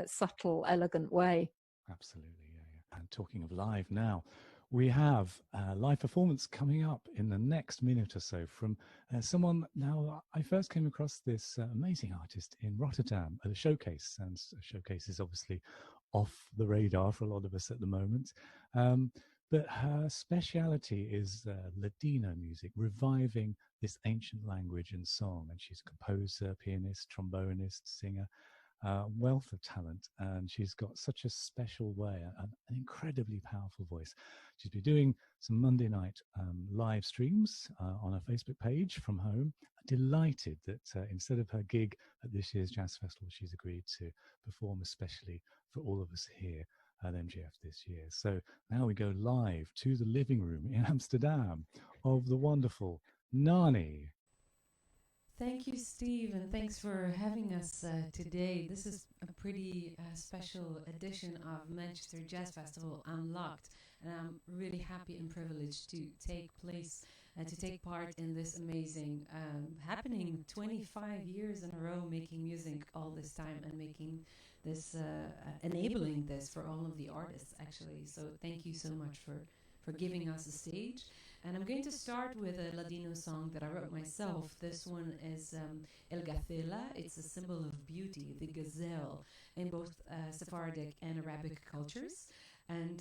subtle, elegant way. Absolutely, yeah. And talking of live now, we have a live performance coming up in the next minute or so from someone. Now, I first came across this amazing artist in Rotterdam at a showcase, and a showcase is obviously off the radar for a lot of us at the moment. But her speciality is Ladino music, reviving this ancient language and song. And she's a composer, pianist, trombonist, singer, wealth of talent, and she's got such a special way, an incredibly powerful voice. She's been doing some Monday night live streams on her Facebook page from home. Delighted that instead of her gig at this year's Jazz Festival, she's agreed to perform especially for all of us here at MGF this year. So now we go live to the living room in Amsterdam of the wonderful Nani. Thank you, Steve, and thanks for having us today. This is a pretty special edition of Manchester Jazz Festival Unlocked, and I'm really happy and privileged to take part in this amazing happening 25 years in a row, making music all this time and making this, enabling this for all of the artists, actually. So thank you so much for giving us a stage. And I'm going to start with a Ladino song that I wrote myself. This one is El Gacela. It's a symbol of beauty, the gazelle, in both Sephardic and Arabic cultures. And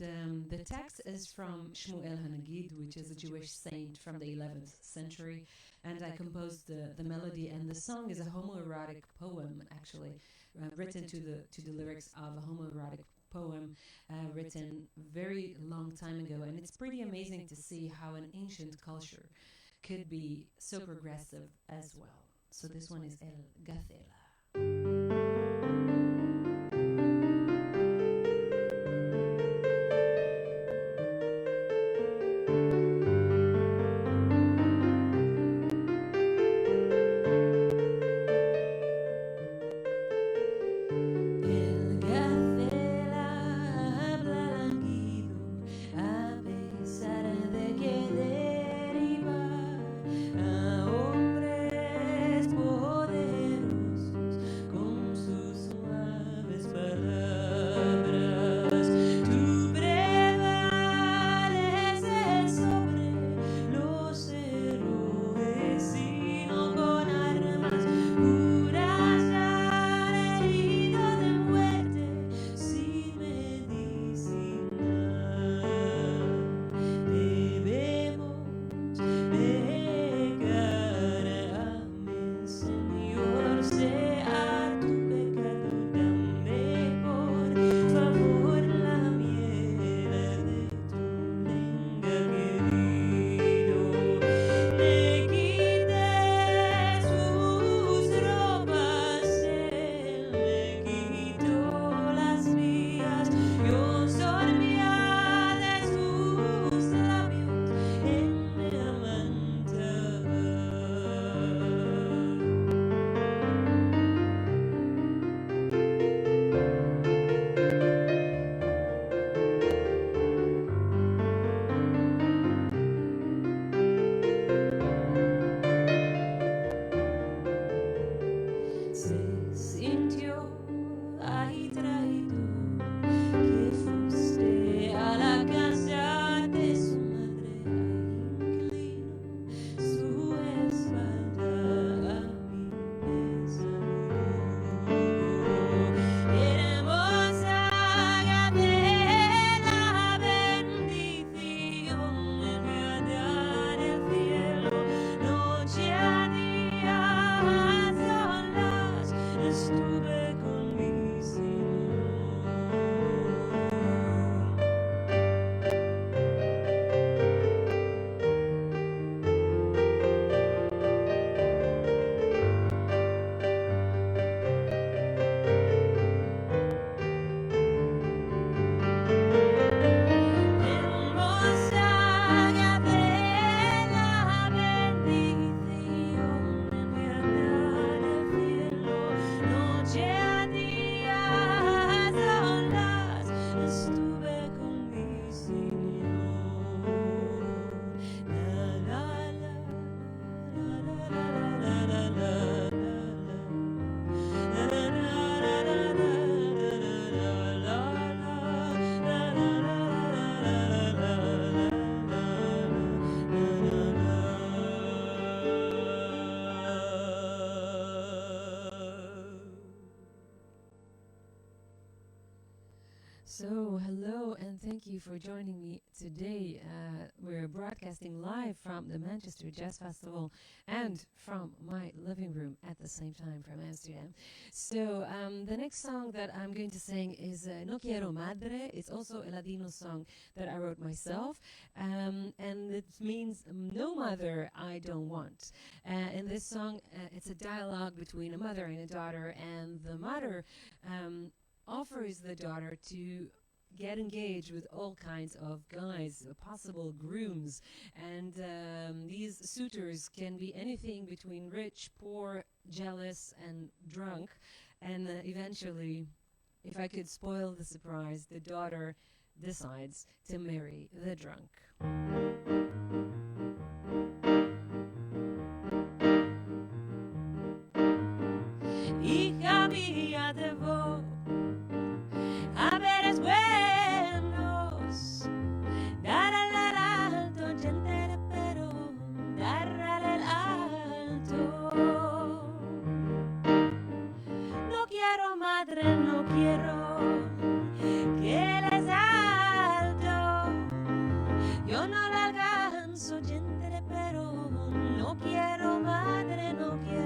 the text is from Shmuel Hanagid, which is a Jewish saint from the 11th century. And I composed the melody, and the song is a homoerotic poem, actually, written to the lyrics of a homoerotic poem written very long time ago. And it's pretty amazing to see how an ancient culture could be so progressive as well. So this one is El Gacela. So, hello and thank you for joining me today. We're broadcasting live from the Manchester Jazz Festival and from my living room at the same time from Amsterdam. So, the next song that I'm going to sing is No Quiero Madre. It's also a Ladino song that I wrote myself, and it means no mother I don't want. In this song, it's a dialogue between a mother and a daughter, and the mother offers the daughter to get engaged with all kinds of guys, possible grooms. And these suitors can be anything between rich, poor, jealous, and drunk. And eventually, if I could spoil the surprise, the daughter decides to marry the drunk. Hija mía, te voy a ver es buenos, dar al alto, gente, pero dar al alto. No quiero madre, no quiero que les alto. Yo no la alcanzo, gente, pero no quiero madre, no quiero.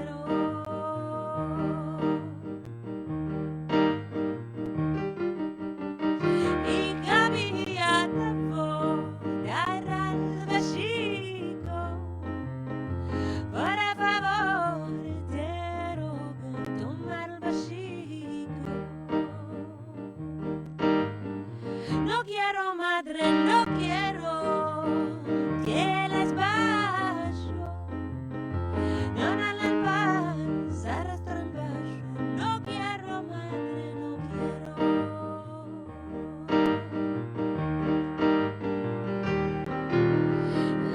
No quiero madre, no quiero que les bajo. No, no les vas arrastran bajo. No quiero madre, no quiero.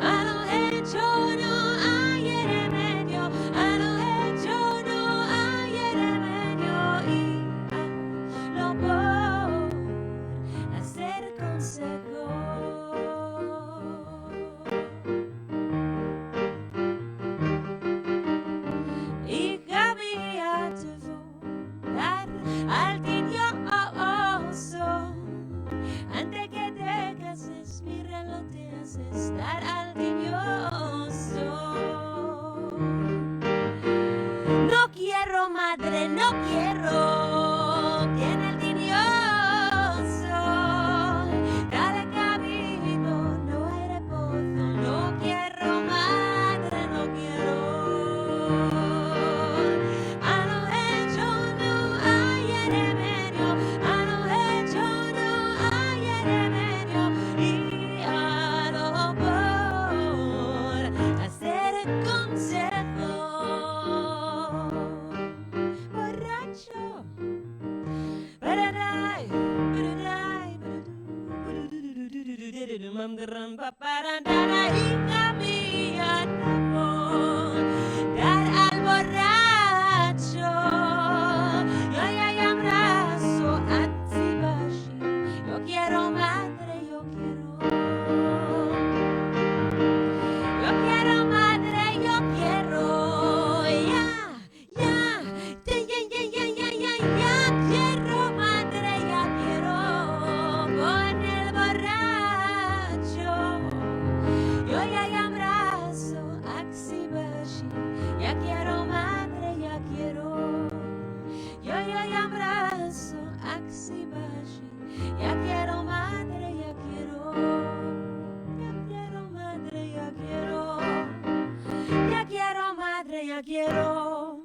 A lo hecho no hay remedio. A lo hecho no hay remedio. Y lo por hacer consejo. Hija mía, te voy a dar al tinioso. Antes que te cases, mi reloj te hace estar al tinioso. No quiero madre, no quiero. Tiene el tinioso. Cada camino no hay reposo. No quiero madre, no quiero. A lo hecho no hay remedio. A lo hecho no hay remedio. Y a lo por hacer consejo. Borracho. Paraday, paraday, hija mía, te voy dar al borracho. Yo ya abrazo a Tzibashi. Yo quiero madre, yo quiero. Yo quiero madre, yo quiero. Ya, ya, ya, ya, ya, ya, ya, ya, ya quiero madre, ya quiero. Con el borracho. Yo ya abrazo a Tzibashi. Ya quiero madre, ya quiero. Yo ya abrazo a Tzibashi. Ya quiero madre, ya quiero. Ya quiero madre, ya quiero. Ya quiero madre, ya quiero.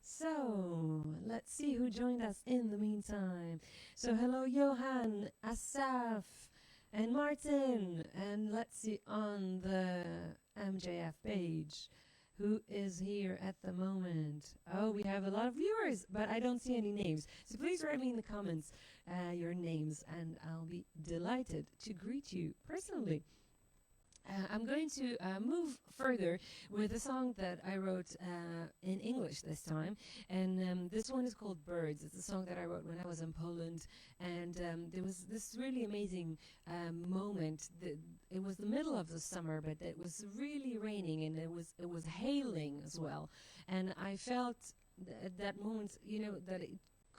So, let's see who joined us in the meantime. So, hello, Johan, Asaf, and Martin. And let's see on the MJF page who is here at the moment. Oh, we have a lot of viewers, but I don't see any names. So please write me in the comments your names, and I'll be delighted to greet you personally. I'm going to move further with a song that I wrote in English this time, and this one is called Birds. It's a song that I wrote when I was in Poland, and there was this really amazing moment. It was the middle of the summer, but it was really raining, and it was hailing as well, and I felt at that moment, that it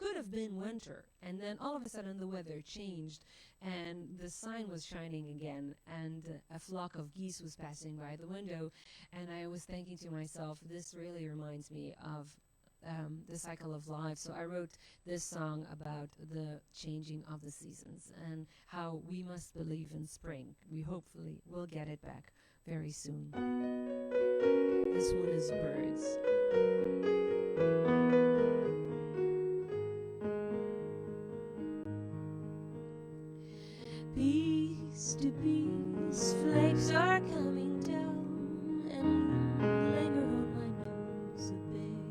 could have been winter. And then all of a sudden the weather changed and the sun was shining again, and a flock of geese was passing by the window. And I was thinking to myself, this really reminds me of the cycle of life. So I wrote this song about the changing of the seasons and how we must believe in spring. We hopefully will get it back very soon. This one is Birds. Piece to piece, flakes are coming down and linger on my nose a bit.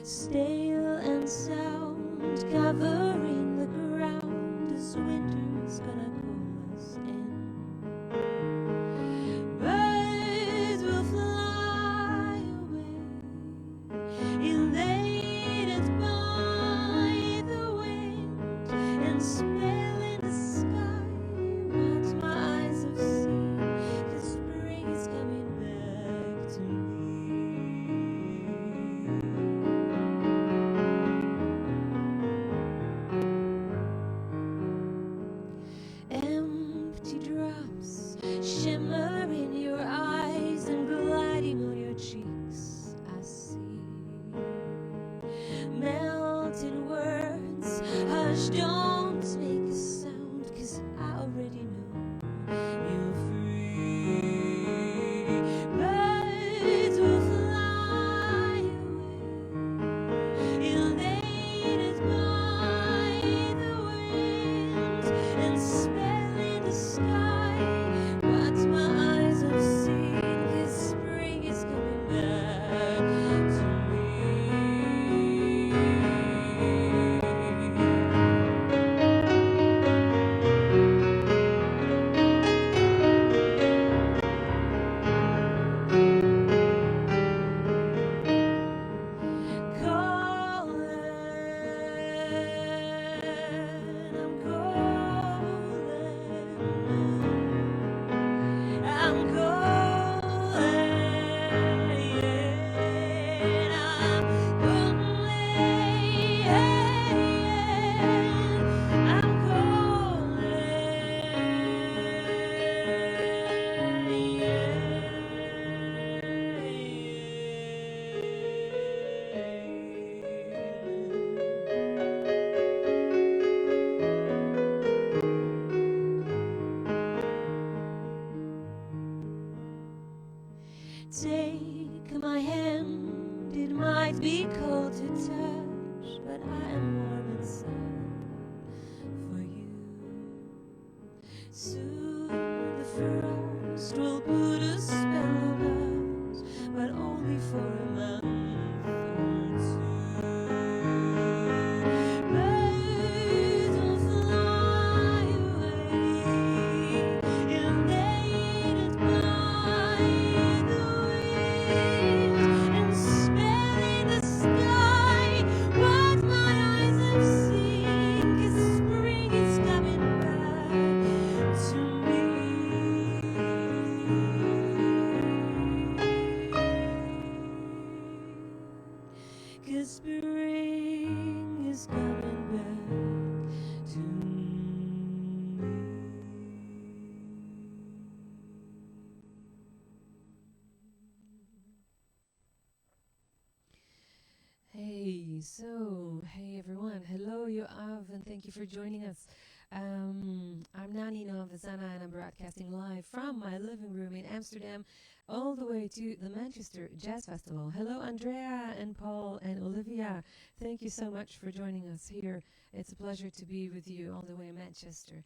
Stale and sound covering the ground as winter's gonna call us in. Birds will fly away, elated by the wind, and spell in the sky what my eyes have seen, 'cause spring is coming back to me. Empty drops shimmer in your eyes and gliding on your cheeks, I see. Melted words, hush, don't make a sound, 'cause I already know you're free. Birds will fly away, elated by the wind, and spell in the sky what my eyes have seen, 'cause spring is coming back to me. I'm Take my hand, it might be cold to touch, but I am warm inside for you. Soon the frost will put a spell on us, but only for a month or two. Birds will fly away, elated by the wind, and spell in the sky what my eyes have seen, 'cause spring is coming back to me. 'Cause spring is coming back to me. Hey everyone, hello Yoav, and thank you for joining us. I'm Nani Noam Vazana, and I'm broadcasting live from my living room in Amsterdam all the way to the Manchester Jazz Festival. Hello Andrea and Paul and Olivia, thank you so much for joining us here. It's a pleasure to be with you all the way in Manchester.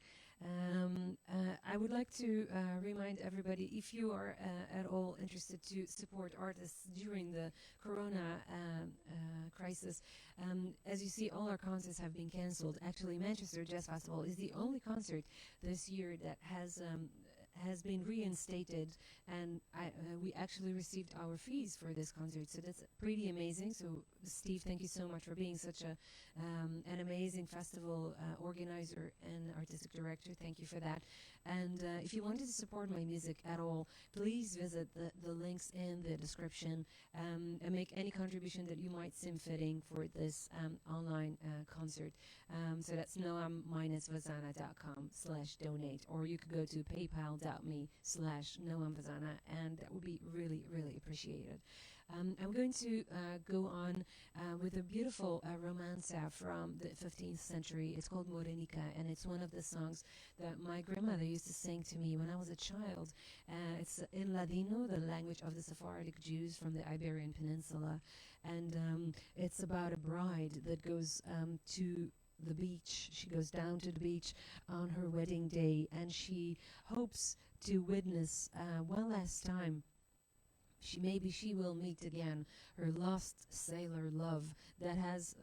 I would like to remind everybody, if you are at all interested to support artists during the Corona crisis, as you see, all our concerts have been cancelled. Actually, Manchester Jazz Festival is the only concert this year that has been reinstated, and we actually received our fees for this concert, so that's pretty amazing. So Steve, thank you so much for being such an amazing festival organizer and artistic director. Thank you for that. And if you wanted to support my music at all, please visit the links in the description and make any contribution that you might seem fitting for this online concert. So that's noam-vazana.com/donate, or you could go to paypal.me/noamvazana, and that would be really, really appreciated. I'm going to go on with a beautiful romanza from the 15th century. It's called Morenica, and it's one of the songs that my grandmother used to sing to me when I was a child. It's in Ladino, the language of the Sephardic Jews from the Iberian Peninsula, and it's about a bride that goes to the beach. She goes down to the beach on her wedding day, and she hopes to witness one last time maybe she will meet again her lost sailor love that has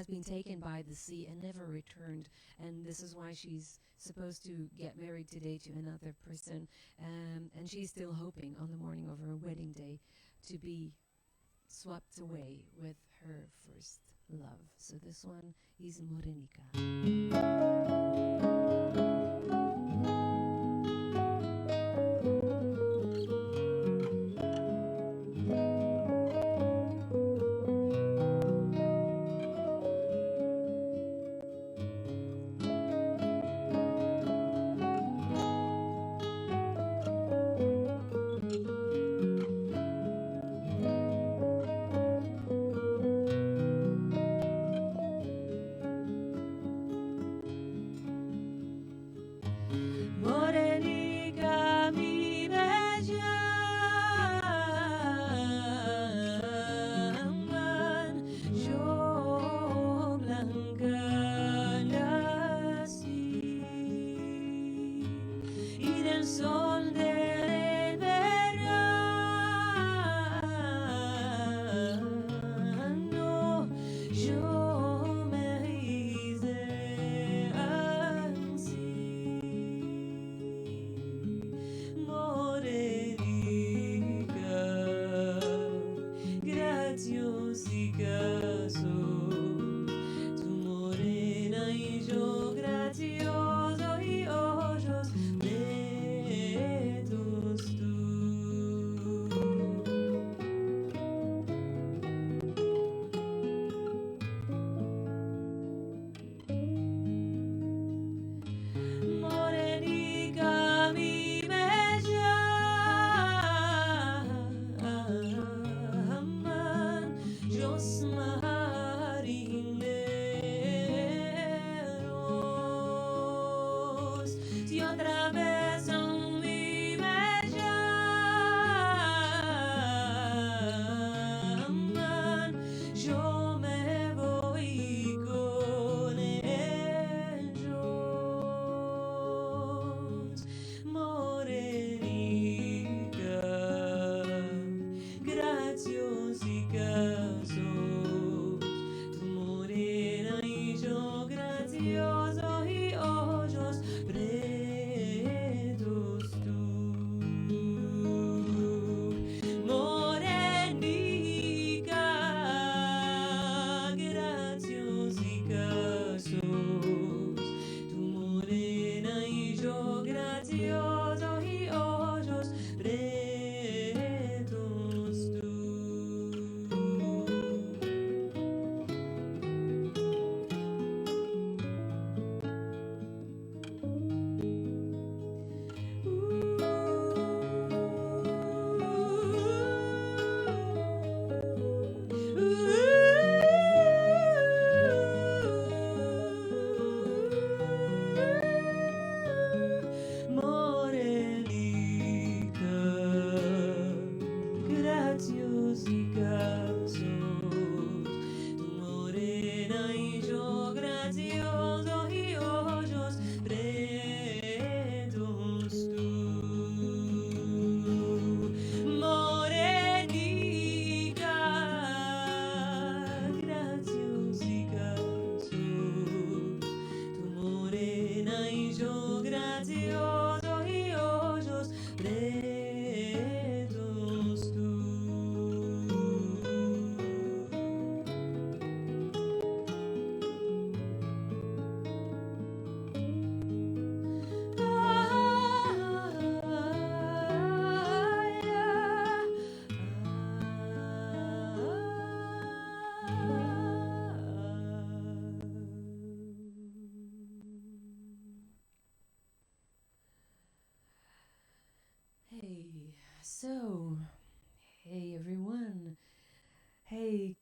been taken by the sea and never returned. And this is why she's supposed to get married today to another person, and she's still hoping on the morning of her wedding day to be swept away with her first love. So this one is Morenica.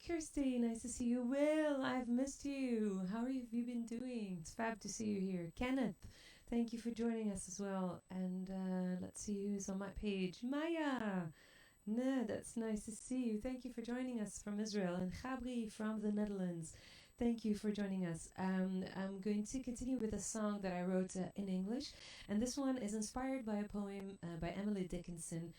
Kirsty, nice to see you. Will, I've missed you. How have you been doing? It's fab to see you here. Kenneth, thank you for joining us as well. And let's see who's on my page. Maya. No, that's nice to see you. Thank you for joining us from Israel. And Gabri from the Netherlands. Thank you for joining us. I'm going to continue with a song that I wrote in English. And this one is inspired by a poem by Emily Dickinson.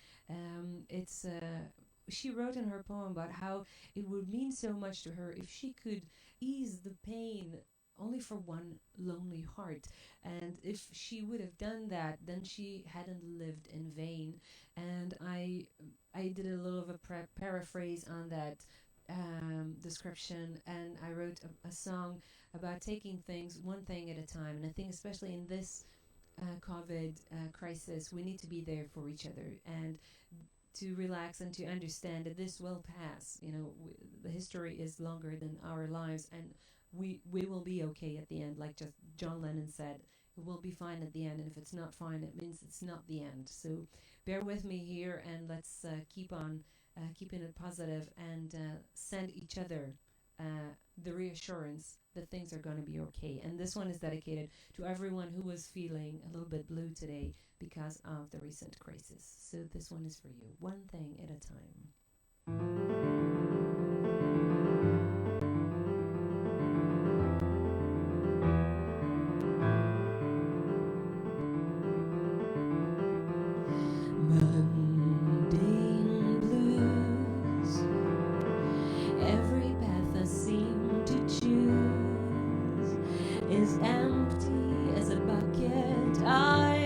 She wrote in her poem about how it would mean so much to her if she could ease the pain only for one lonely heart. And if she would have done that, then she hadn't lived in vain. And I did a little of a paraphrase on that description, and I wrote a song about taking things one thing at a time. And I think especially in this COVID crisis, we need to be there for each other and to relax and to understand that this will pass. You know, the history is longer than our lives, and we will be okay at the end. Like just John Lennon said, it will be fine at the end, and if it's not fine, it means it's not the end. So bear with me here, and let's keep on keeping it positive and send each other the reassurance that things are going to be okay. And this one is dedicated to everyone who was feeling a little bit blue today because of the recent crisis. So this one is for you, one thing at a time. Time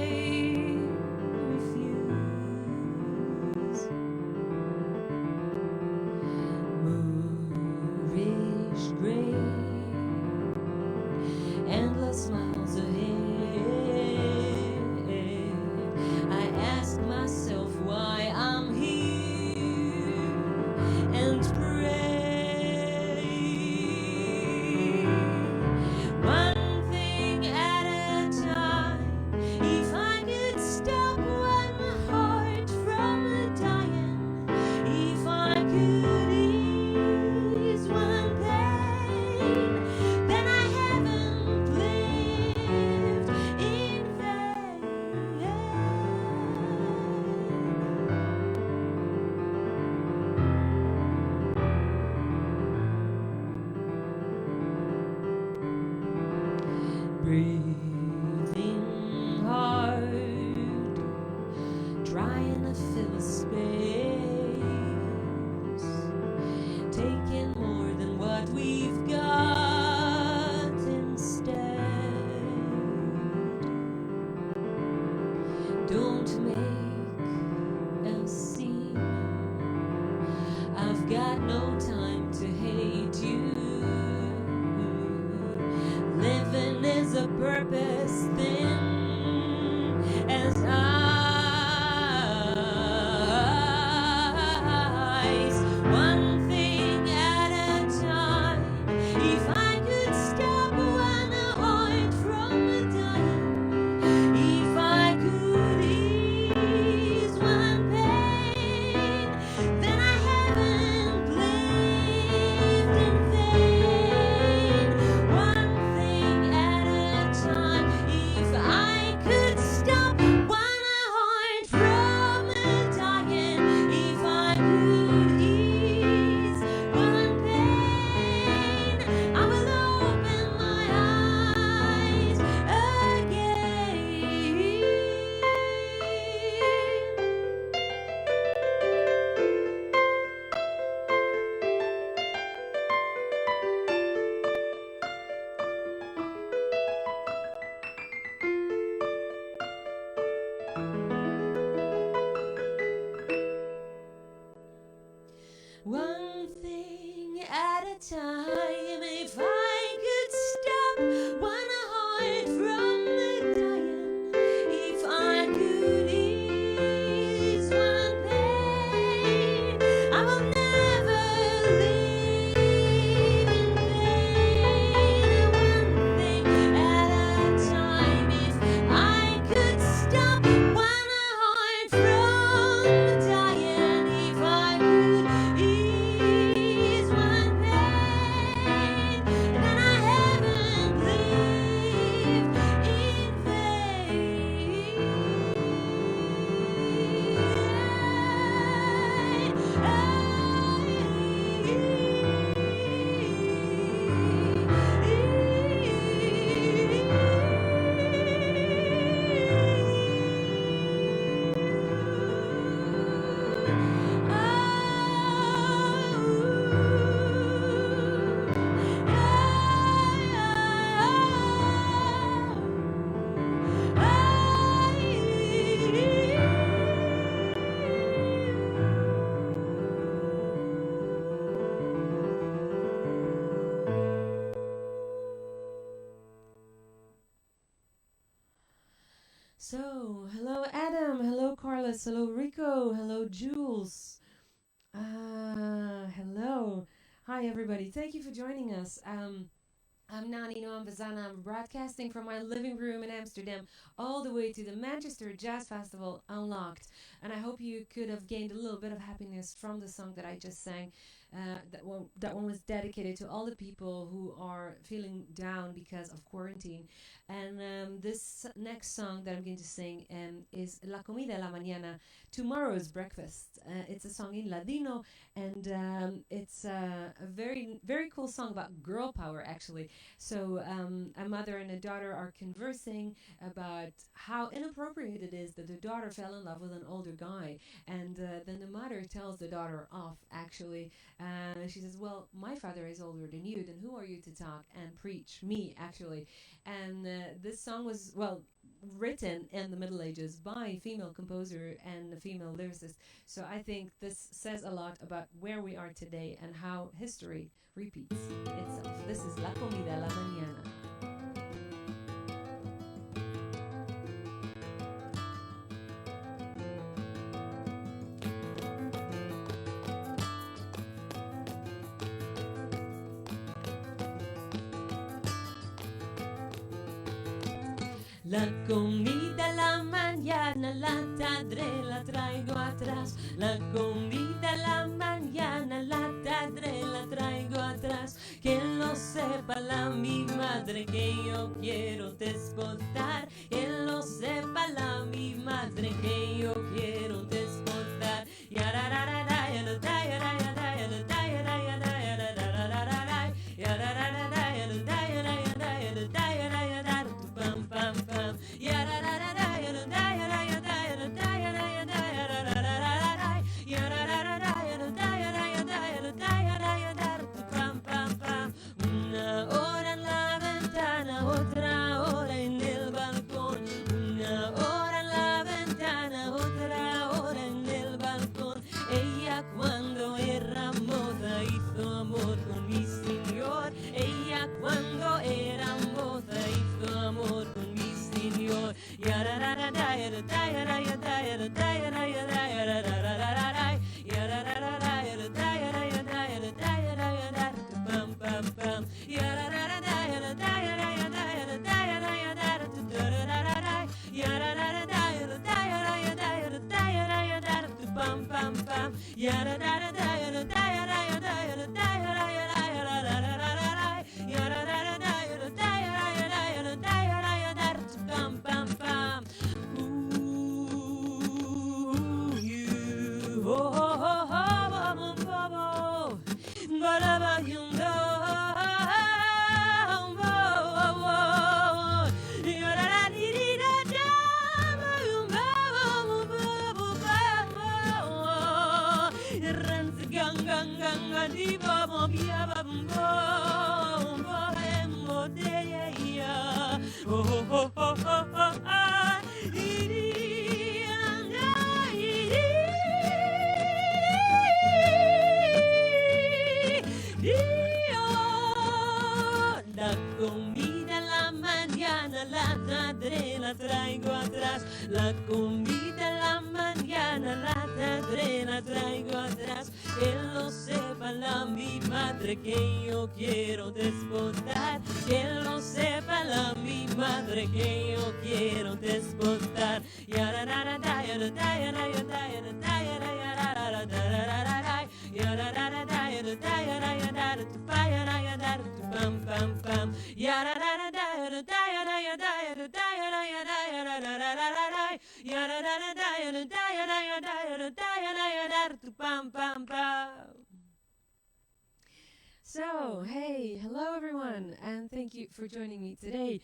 So, hello Adam, hello Carlos, hello Rico, hello Jules. Hello. Hi everybody. Thank you for joining us. I'm Nani Noam Vazana. I'm broadcasting from my living room in Amsterdam all the way to the Manchester Jazz Festival Unlocked. And I hope you could have gained a little bit of happiness from the song that I just sang. That one was dedicated to all the people who are feeling down because of quarantine. And this next song that I'm going to sing is La Comida de la Mañana, tomorrow's breakfast. It's a song in Ladino, and it's a very, very cool song about girl power, actually. So a mother and a daughter are conversing about how inappropriate it is that the daughter fell in love with an older guy. And then the mother tells the daughter off, actually. She says, well, my father is older than you, then who are you to talk and preach? Me, actually. And this song was, well, written in the Middle Ages by a female composer and a female lyricist. So I think this says a lot about where we are today and how history repeats itself. This is La Comida de la Mañana. La comida la mañana, la tarde la traigo atrás. La comida la mañana, la tarde la traigo atrás. Que lo sepa mi madre que yo quiero despostar. Que lo sepa mi madre que yo quiero despostar. Una hora en la ventana, otra hora en el balcón. Una hora en la ventana, otra hora en el balcón. Ella cuando era moza hizo amor con mi señor. Ella cuando era moza hizo amor con mi señor. La comida en la mañana, la tarde la traigo atrás. La comida en la mañana, la tarde la traigo atrás. Que lo sepa mi madre que yo quiero despostar. Que lo sepa mi madre que yo quiero despostar. So, hey, hello everyone, and thank you for joining me today.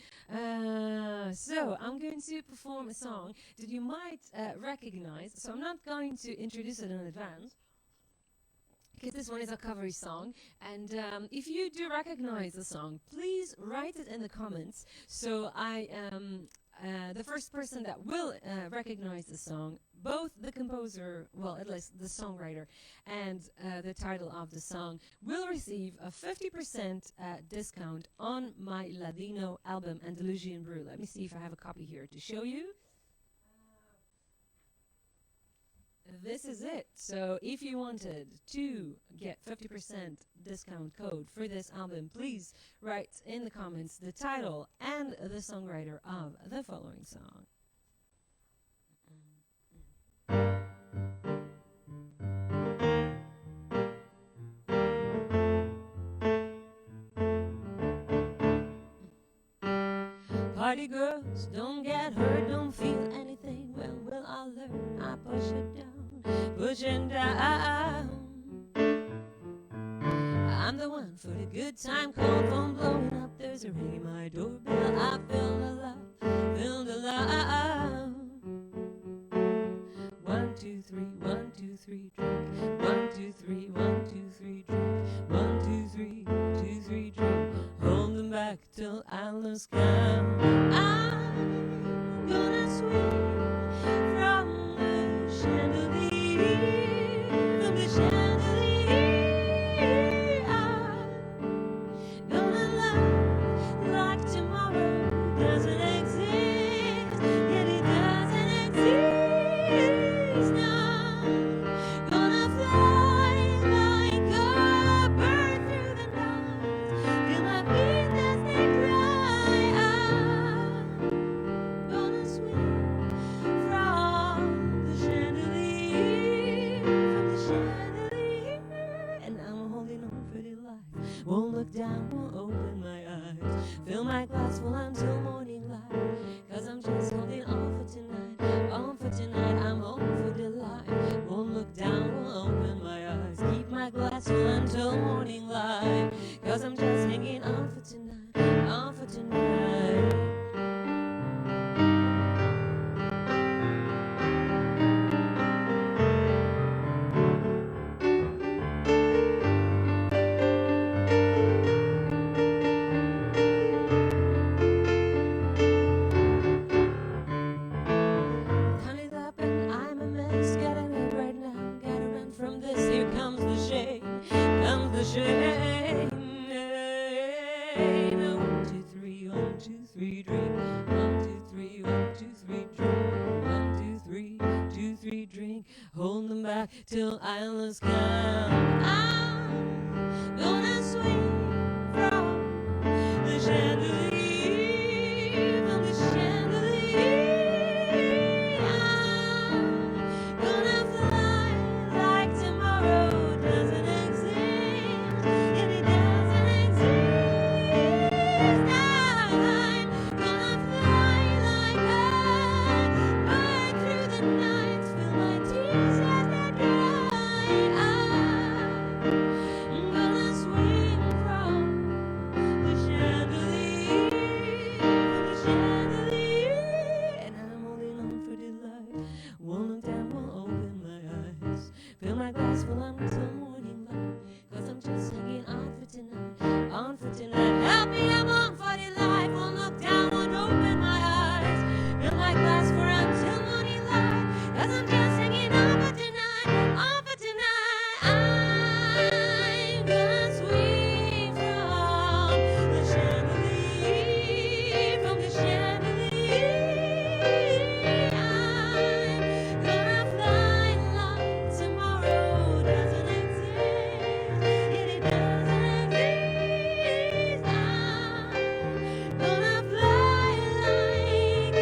So, I'm going to perform a song that you might recognize. So, I'm not going to introduce it in advance, because this one is a cover song. And if you do recognize the song, please write it in the comments. So I am the first person that will recognize the song, both the composer, well, at least the songwriter, and the title of the song, will receive a 50% discount on my Ladino album, Andalusian Brew. Let me see if I have a copy here to show you. this is it. So if you wanted to get 50% discount code for this album, please write in the comments the title and the songwriter of the following song. Party girls, don't get hurt, don't feel anything. Well, I'll learn. I push it down. I'm the one for the good time, call phone blowing up. There's a ring in my doorbell. I feel alive. 1, 2, 3, 1, 2, 3, drink. 1, 2, 3, 1, 2, 3, drink. 1, 2, 3, 2, 3, drink. Hold them back till I lose count. I'm gonna swing from the chandelier, from the chandelier. I'm gonna love like tomorrow doesn't exist, yet it doesn't exist now. Gonna fly like a bird through the night, feel my feet as they cry. I'm gonna swing from the chandelier, and I'm holding on for dear life. Won't look down, won't open my eyes. Fill my glass full until morning light, 'cause I'm just holding on for tonight. On for tonight, I'm home for dear life. Won't look down, won't open my eyes. Keep my glass full until morning light, 'cause I'm just hanging on for tonight. On for tonight. Count it up and I'm a mess. Gotta run right now. Gotta run from this. Here comes the shame. Comes the shame. 1, 2, 3, 1, 2, 3, drink. 1, 2, 3, 1, 2, 3, drink. 1, 2, 3, 2, 3, drink. Hold them back till I lose count. I'm gonna swing from the chandelier, from the chandelier. I'm gonna fly like tomorrow doesn't exist, and it doesn't exist. I'm gonna fly like a bird through the night, fill my tears as they dry. I'm gonna swing from the chandelier, and I'm holding on for dear life. Won't look down, won't open my eyes. Fill my glass full until morning light, 'cause I'm just hanging on for tonight. On for tonight. Help me, I'm on for dear life. Won't look down, won't open my eyes. Fill my glass for until morning light, 'cause I'm just hanging on for tonight. On for tonight. I'm gonna swing from the chandelier, from the chandelier. I'm gonna fly like tomorrow doesn't exist, yet it doesn't exist. I'm gonna fly like a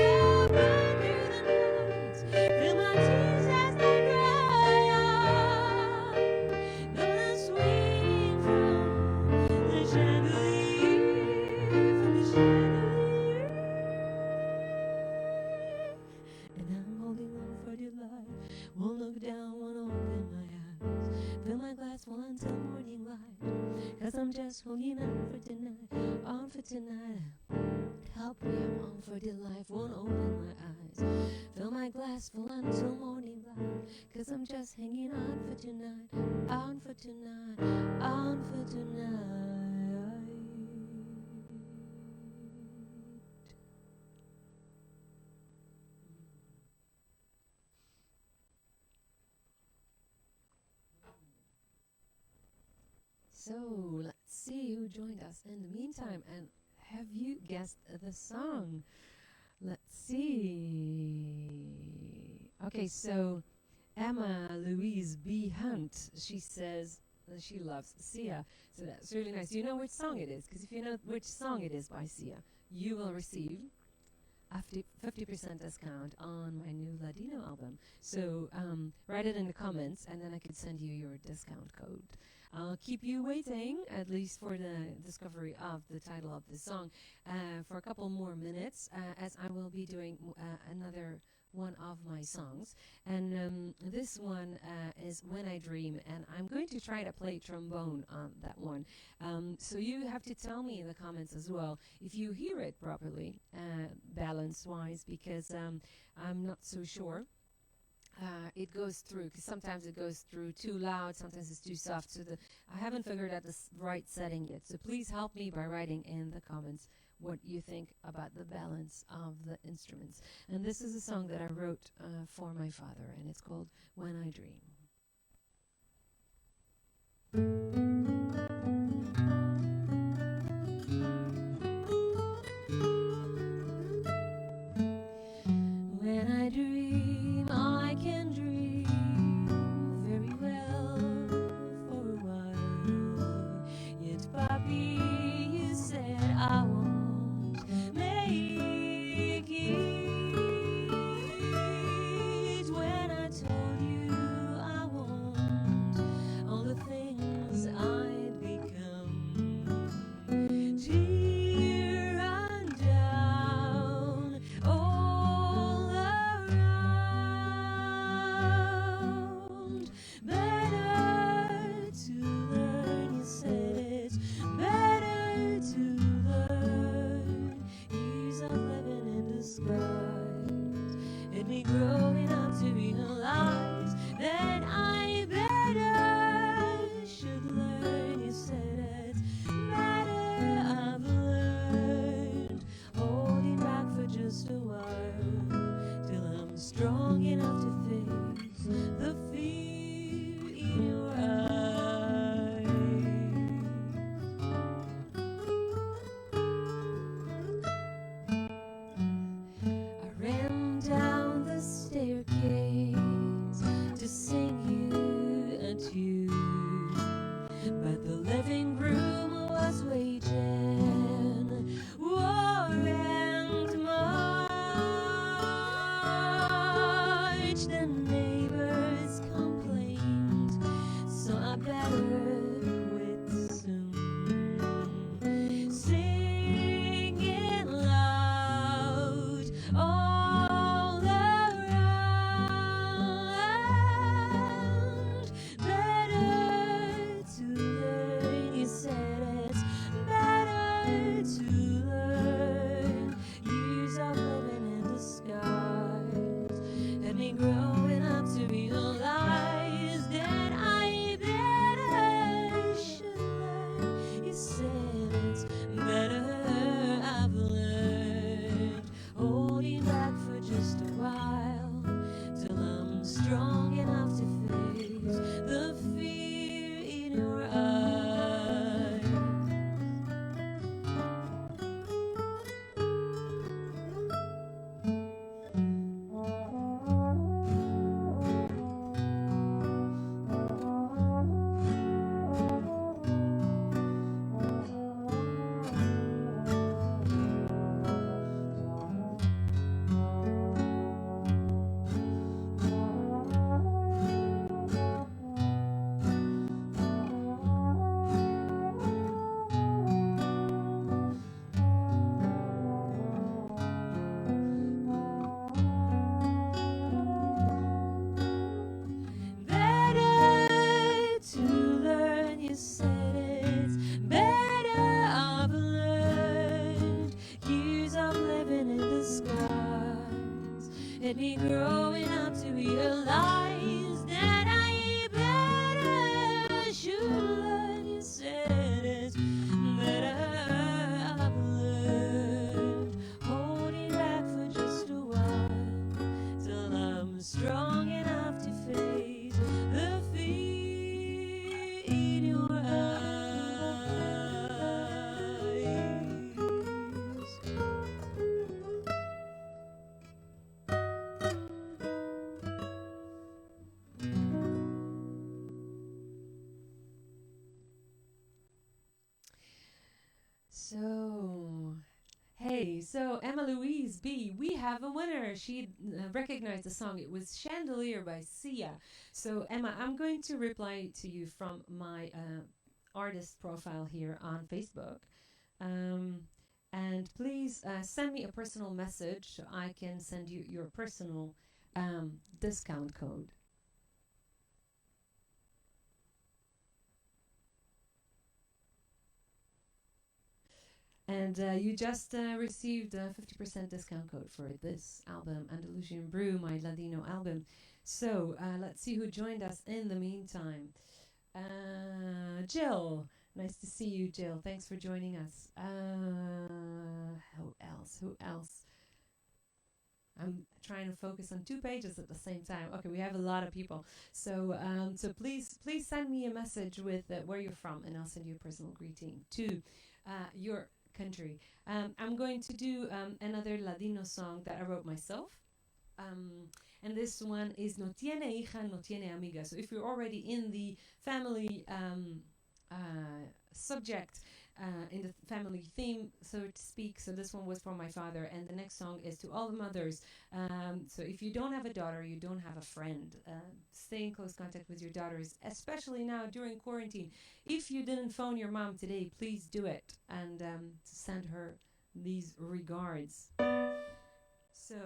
bird through the night, feel my tears as they dry. I'm gonna swing from the chandelier, from the chandelier, and I'm holding on for dear life. Won't look down, won't open my eyes. Fill my glass full until morning light, 'cause I'm just holding on for tonight. On for tonight. Help me, I'm on for dear life. Won't open my eyes. Fill my glass full until morning light, 'cause I'm just hanging on for tonight. On for tonight. On for tonight. So let's see who joined us in the meantime, and have you guessed the song? Let's see. Okay, so Emma Louise B. Hunt, she says that she loves Sia. So that's really nice. Do you know which song it is? Because if you know which song it is by Sia, you will receive a 50% discount on my new Ladino album. So write it in the comments, and then I can send you your discount code. I'll keep you waiting, at least for the discovery of the title of the song, for a couple more minutes, as I will be doing another one of my songs. And this one is When I Dream, and I'm going to try to play trombone on that one. So you have to tell me in the comments as well if you hear it properly, balance-wise, because I'm not so sure. It goes through, because sometimes it goes through too loud, sometimes it's too soft. So I haven't figured out the right setting yet. So please help me by writing in the comments what you think about the balance of the instruments. And this is a song that I wrote for my father, and it's called When I Dream. When I dream, I can dream very well for a while. Yet, Papi, you said I won't make it. When I told you I won't, all the things I'd become. Tear and down, all around. Better to learn, you said it's better to learn. Years of living in disguise, and me growing up to realize that I better should learn. You said it's better I've learned, holding back for just a while, till I'm strong enough to face the fear in your eyes. I ran down the staircase to sing you a tune, but the living room was waging war and march. The neighbors complained, so I better quit soon. Singing loud all around. Better to learn, you said it's better to learn. Years of living in disguise had me growing up to realize that I better should learn. You said it's better I've learned, holding back for just a while, till I'm strong enough to face the fear in your eyes. Better to learn, you said it's better I've learned. Years of living in disguise had me growing up to realize that I better should learn. You said it's better I've learned, holding back for just a while, till I'm strong enough to face the fear in your eyes. Okay, so Emma Louise B, we have a winner. She recognized the song. It was Chandelier by Sia. So Emma, I'm going to reply to you from my artist profile here on Facebook. And please send me a personal message so I can send you your personal discount code. And you just received a 50% discount code for this album, Andalusian Brew, my Ladino album. So let's see who joined us in the meantime. Jill, nice to see you, Jill. Thanks for joining us. Who else? Who else? I'm trying to focus on 2 pages at the same time. Okay, we have a lot of people. So so please send me a message with where you're from, and I'll send you a personal greeting to your country. I'm going to do another Ladino song that I wrote myself. And this one is No tiene hija, no tiene amiga. So if you're already in the family subject, in the family theme, so to speak, so this one was for my father, and the next song is to all the mothers. So if you don't have a daughter, you don't have a friend, stay in close contact with your daughters, especially now during quarantine. If you didn't phone your mom today, please do it, and send her these regards. So...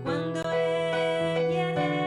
Cuando él quiere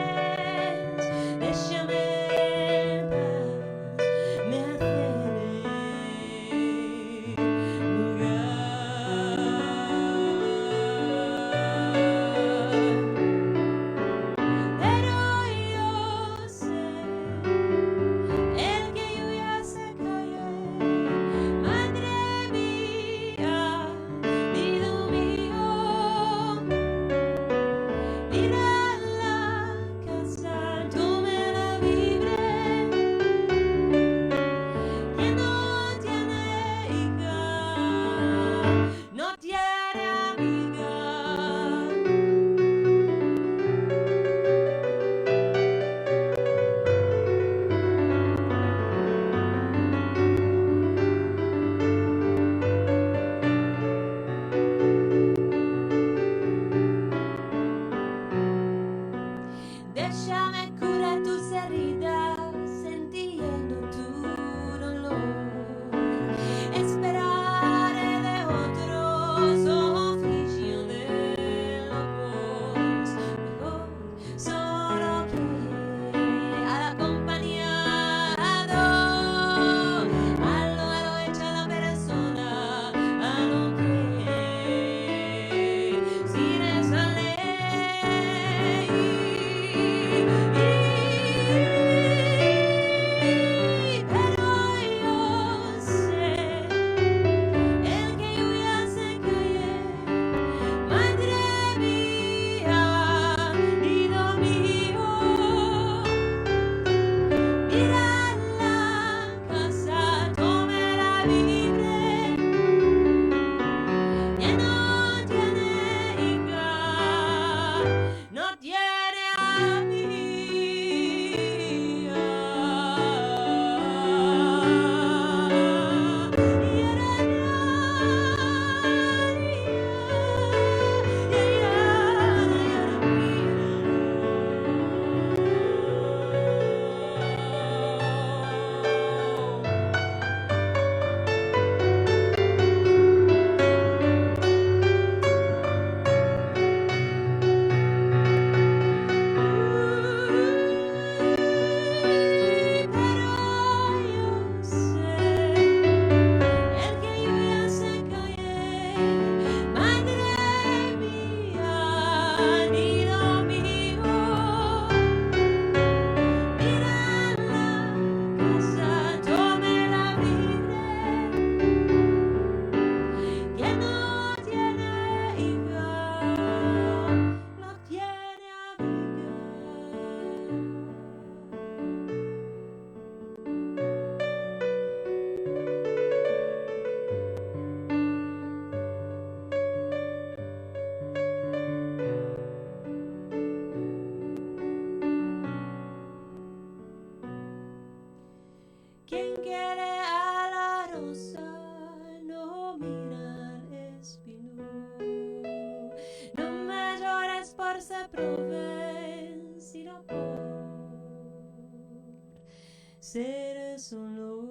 ser solo.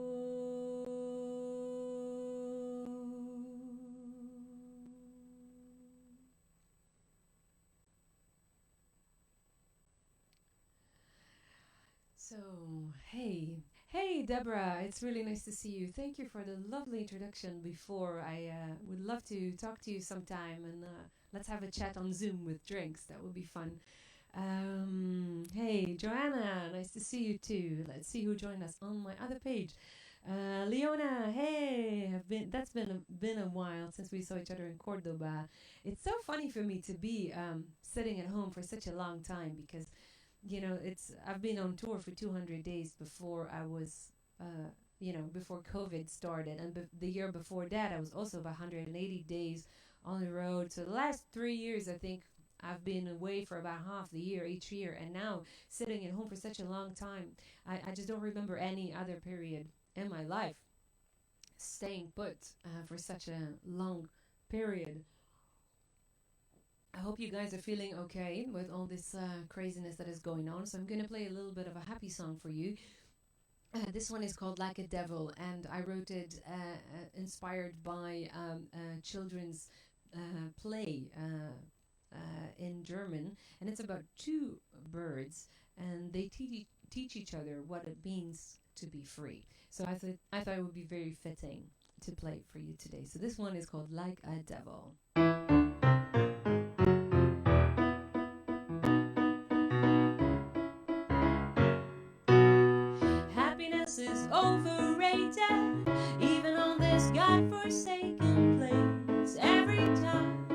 So, hey, Deborah, it's really nice to see you. Thank you for the lovely introduction before. I would love to talk to you sometime and let's have a chat on Zoom with drinks. That would be fun. Hey, Joanna, nice to see you too. Let's see who joined us on my other page. Leona, hey, that's been a while since we saw each other in Cordoba. It's so funny for me to be sitting at home for such a long time because I've been on tour for 200 days before I was, before COVID started. And the year before that, I was also about 180 days on the road. So the last 3 years, I think I've been away for about half the year each year. And now sitting at home for such a long time, I just don't remember any other period in my life staying put for such a long period. I hope you guys are feeling okay with all this craziness that is going on. So I'm going to play a little bit of a happy song for you. This one is called Like a Devil, and I wrote it inspired by a children's play in German. And it's about two birds, and they teach each other what it means to be free. So I thought it would be very fitting to play it for you today. So this one is called Like a Devil. Happiness is overrated, even on this godforsaken place. Every time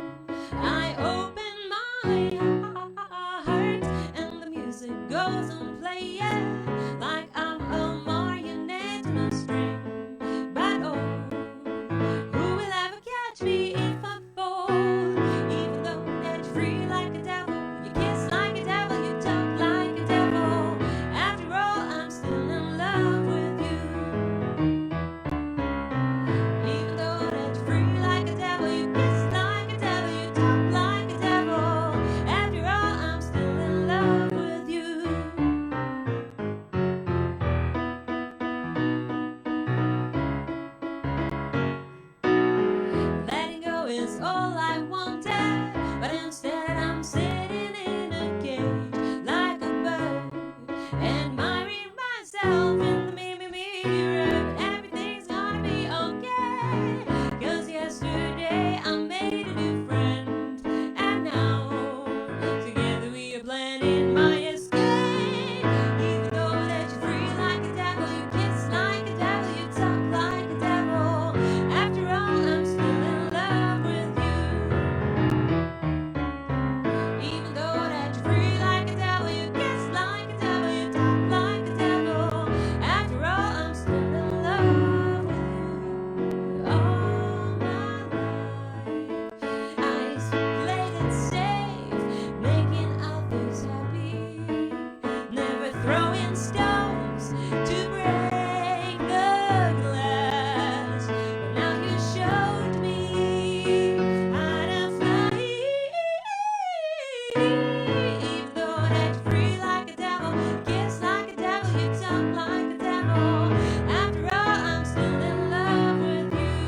I open my heart and the music goes on playing, like I'm a marionette on a string. But oh, who will ever catch me if I fall? Even though that you're free like a devil, you kiss like a devil, you talk like a devil. After all, I'm still in love with you. Even though that you're free like a devil, you kiss like a devil, you talk like a devil. After all, I'm still in love with you. Letting go is all I wanted, but instead I'm sitting in a cage like a bird, admiring myself in the mirror. But everything's gonna be okay, 'cause yesterday I made a new friend, and now together we are planning my escape. Even though that you're free like a devil, you kiss like a devil, you talk like a devil. After all, I'm still in love with you. Even though that you're free like a devil, you kiss like a devil, you talk like a devil. After all, I'm still in love with you. All my life, I played it safe, making others happy, never throwing stones to break the glass. But now you showed me how to fly. Even though that you're free like a devil, kiss like a devil, you talk like a devil. After all, I'm still in love with you.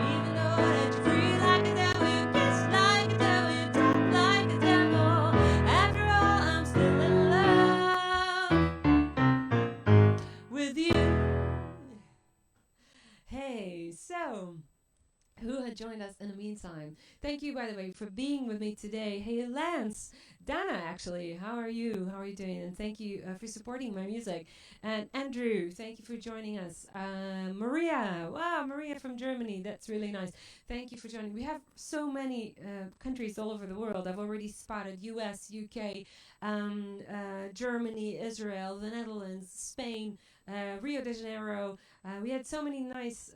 Even though that you're free like a devil, you kiss like a devil, you talk like a devil. After all, I'm still in love with you. Hey, so who had joined us in the meantime? Thank you, by the way, for being with me today. Hey, Lance, Dana, actually, how are you? How are you doing? And thank you for supporting my music. And Andrew, thank you for joining us. Maria, wow, Maria from Germany, that's really nice. Thank you for joining. We have so many countries all over the world. I've already spotted US, UK, Germany, Israel, the Netherlands, Spain, Rio de Janeiro. We had so many nice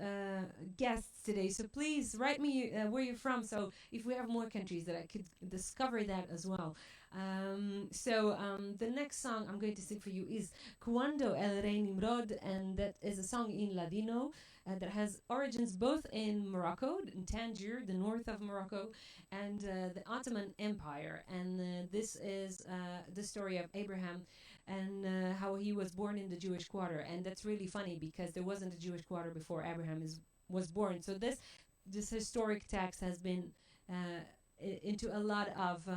guests today, so please write me where you're from, so if we have more countries that I could discover that as well. The next song I'm going to sing for you is Cuando el Rey Nimrod, and that is a song in Ladino that has origins both in Morocco, in Tangier, the north of Morocco, and the Ottoman Empire. And this is the story of Abraham and how he was born in the Jewish quarter. And that's really funny because there wasn't a Jewish quarter before Abraham was born. So this historic text has been into a lot of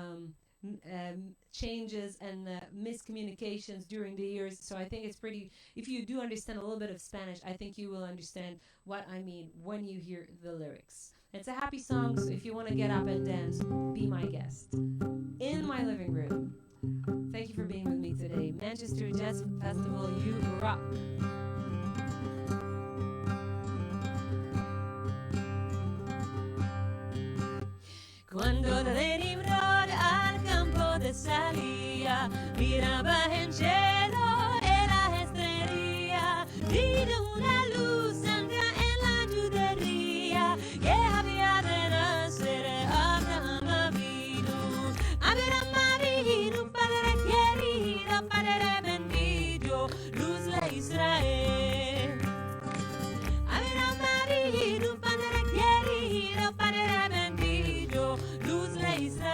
changes and miscommunications during the years. So I think it's pretty, if you do understand a little bit of Spanish, I think you will understand what I mean when you hear the lyrics. It's a happy song, so if you want to get up and dance, be my guest in my living room. Thank you for being with me today. Manchester Jazz Festival, you rock. Cuando de Nimrod al campo de salía, miraba en cielo en la estrella, vino una luz santa en la judería, que había de nacer Abraham vino. Abraham vino, Padre querido, Padre bendito, luz de Israel. Abraham vino, Padre querido, Padre bendito, luz de Israel.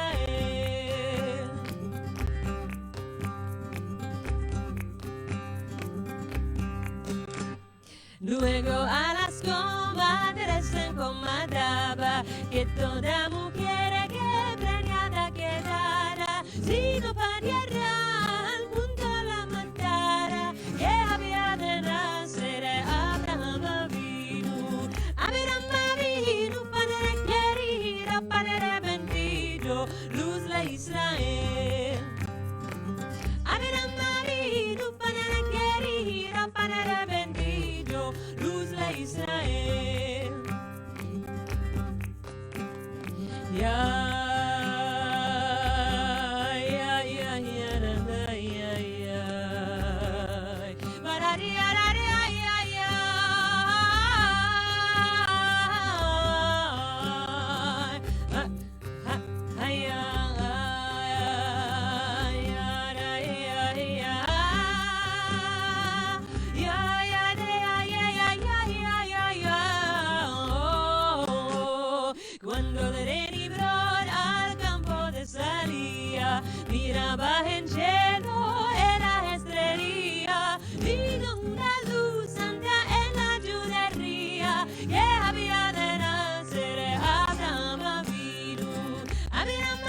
Luego a las comadres se encomendaba que toda mujer que preñada quedara, si no pariera al mundo la matara, que había de nacer Abraham vino. Abraham vino, Padre querido, Padre bendito, luz de Israel. Abraham vino, Padre querido, Padre bendito, luz de Israel. Cuando de Nimrod al campo de salía, miraba en cielo en la estrella, vino una luz santa en la judería, que había de nacer Abraham vino. Abraham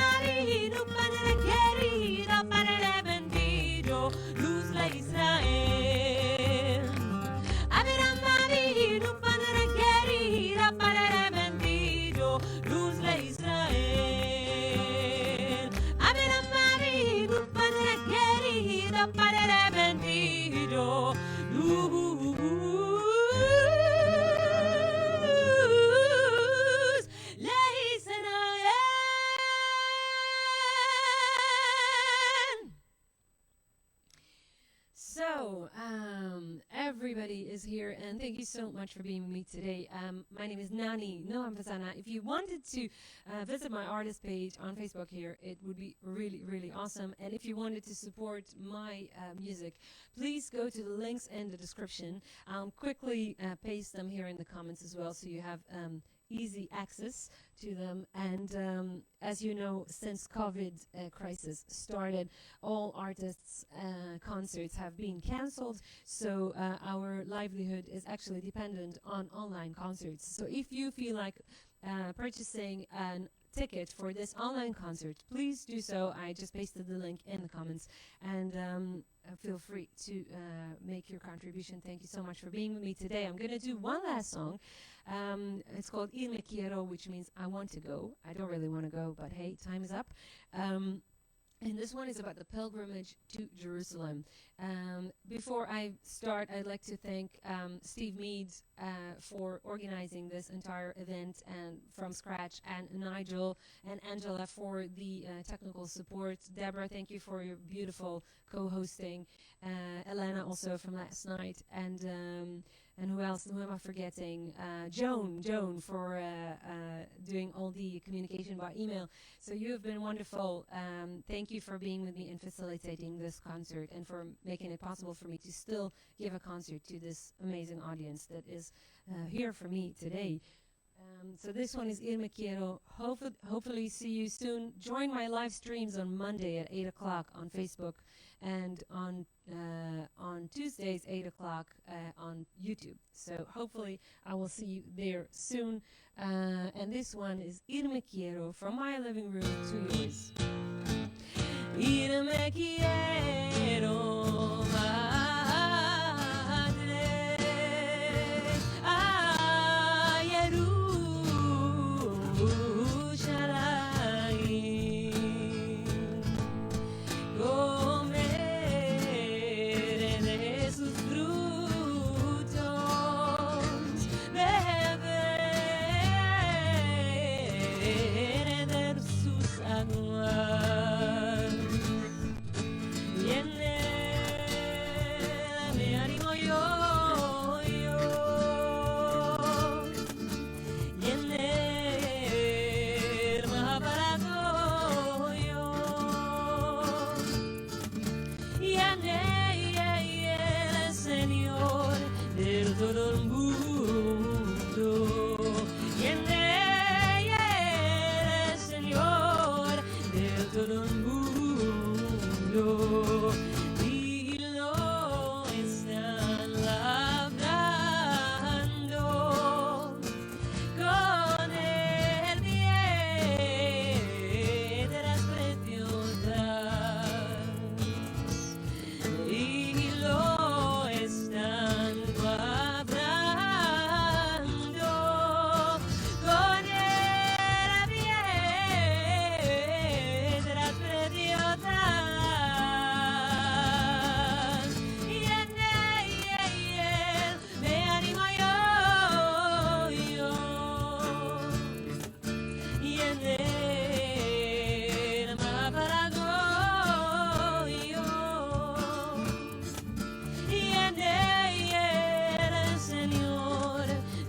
vino, Padre querido, Padre bendito, luz de Israel. Abraham vino, Padre querido, Padre bendito, luz de Israel. Abraham vino, Padre querido, Padre bendito, luz de Israel. So, everybody is here, and thank you so much for being with me today. My name is Nani Noam Vazana. If you wanted to visit my artist page on Facebook here, it would be really, really awesome. And if you wanted to support my music, please go to the links in the description. I'll quickly paste them here in the comments as well, so you have easy access to them. And as you know, since COVID crisis started, all artists' concerts have been cancelled. So our livelihood is actually dependent on online concerts. So if you feel like purchasing an ticket for this online concert, please do so. I just pasted the link in the comments, and feel free to make your contribution. Thank you so much for being with me today. I'm going to do one last song. It's called Il Me Quiero, which means I want to go. I don't really want to go, but hey, time is up. And this one is about the pilgrimage to Jerusalem. Before I start, I'd like to thank Steve Mead for organizing this entire event and from scratch, and Nigel and Angela for the technical support. Deborah, thank you for your beautiful co-hosting. Elena also from last night, and who else? Who am I forgetting? Joan for doing all the communication by email. So you have been wonderful. Thank you for being with me and facilitating this concert, and for making it possible for me to still give a concert to this amazing audience that is here for me today. So this one is Irme Quiero. Hopefully see you soon. Join my live streams on Monday at 8 o'clock on Facebook, and on Tuesdays 8 o'clock on YouTube. So hopefully I will see you there soon. And this one is Irme Quiero, from my living room to yours. Irme quiero, madre, a Jerusalén, comer de sus frutos, beber de sus aguas. Viene, me animo yo. Viene, Mahaparago yo. Viene, el Señor del todo el mundo. Viene, el Señor del todo el mundo. Y lo están labrando con el piedras preciosas. Y lo están labrando con el piedras preciosas. Y en él me animo yo. Y en él me aparago yo. Y en él el Señor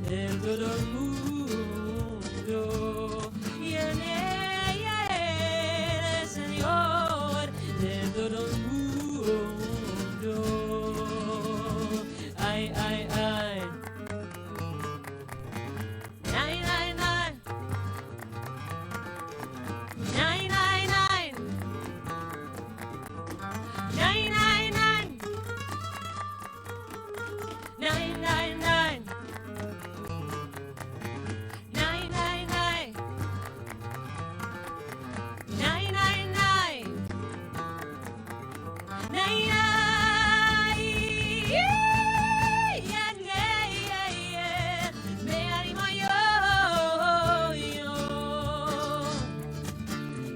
del todo el mundo. Y en él el Señor del todo el mundo. Ay, ay, ay. Nine, nine, nine. Nine, nine, nine. Nine, nine, nine. Nine, nine, nine. Nine, nine, nine. Nine, nine, nine. Nine, nine. Me animo yo.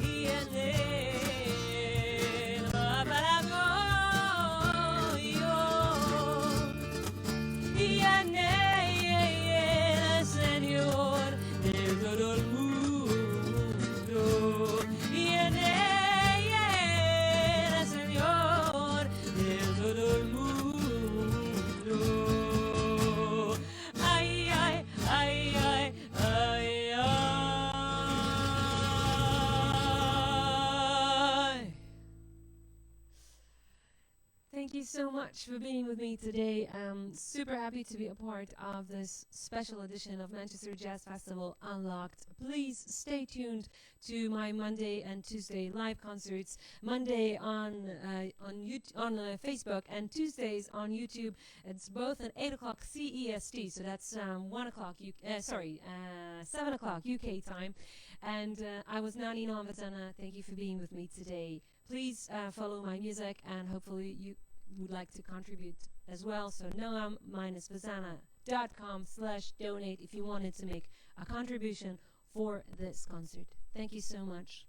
Y en él va para yo. Y en él, Señor, del todo el mundo. Y en él, Señor, del todo el mundo. Ay, ay, ay, ay, ay, ay. Thank you so much for being with me today. I'm super happy to be a part of this special edition of Manchester Jazz Festival Unlocked. Please stay tuned to my Monday and Tuesday live concerts. Monday on Facebook, and Tuesdays on YouTube. It's both at 8 o'clock CEST, so that's 1 o'clock 7 o'clock UK time. And I was Nani Noam Vazana. Thank you for being with me today. Please follow my music, and hopefully you would like to contribute as well. So noam-vazana.com/donate if you wanted to make a contribution for this concert. Thank you so much,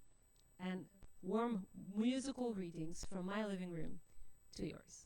and warm musical greetings from my living room to yours.